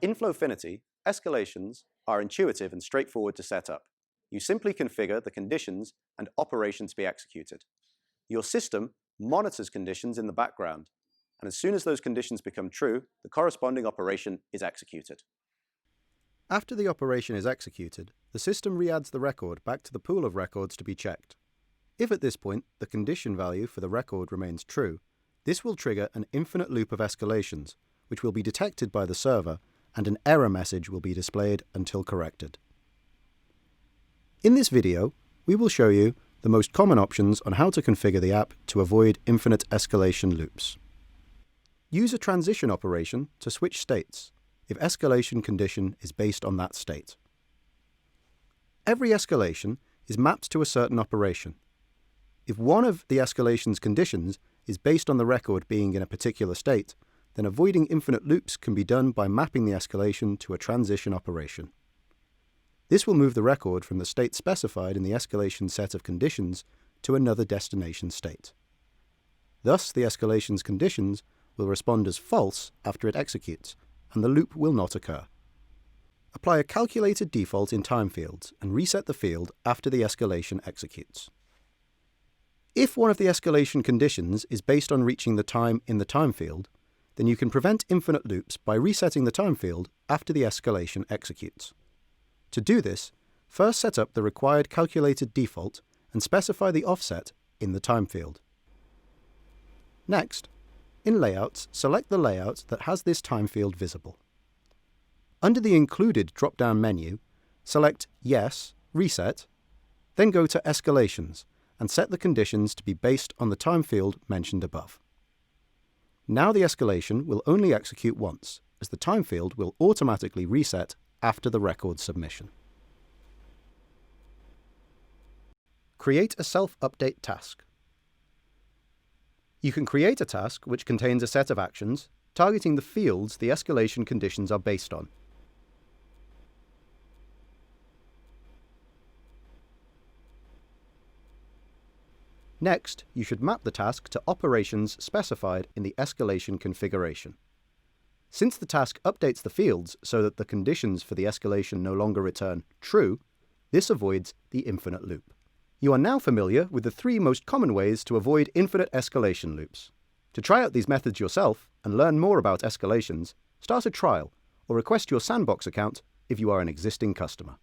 In Flowfinity, escalations are intuitive and straightforward to set up. You simply configure the conditions and operation to be executed. Your system monitors conditions in the background, and as soon as those conditions become true, the corresponding operation is executed. After the operation is executed, the system re-adds the record back to the pool of records to be checked. If at this point the condition value for the record remains true, this will trigger an infinite loop of escalations, which will be detected by the server, and an error message will be displayed until corrected. In this video, we will show you the most common options on how to configure the app to avoid infinite escalation loops. Use a transition operation to switch states if escalation condition is based on that state. Every escalation is mapped to a certain operation. If one of the escalation's conditions is based on the record being in a particular state, then avoiding infinite loops can be done by mapping the escalation to a transition operation. This will move the record from the state specified in the escalation set of conditions to another destination state. Thus, the escalation's conditions will respond as false after it executes, and the loop will not occur. Apply a calculated default in time fields and reset the field after the escalation executes. If one of the escalation conditions is based on reaching the time in the time field, then you can prevent infinite loops by resetting the time field after the escalation executes. To do this, first set up the required calculated default and specify the offset in the time field. Next, in Layouts, select the layout that has this time field visible. Under the Included drop-down menu, select Yes, Reset, then go to Escalations and set the conditions to be based on the time field mentioned above. Now the escalation will only execute once, as the time field will automatically reset after the record submission. Create a self-update task. You can create a task which contains a set of actions targeting the fields the escalation conditions are based on. Next, you should map the task to operations specified in the escalation configuration. Since the task updates the fields so that the conditions for the escalation no longer return true, this avoids the infinite loop. You are now familiar with the 3 most common ways to avoid infinite escalation loops. To try out these methods yourself and learn more about escalations, start a trial or request your Sandbox account if you are an existing customer.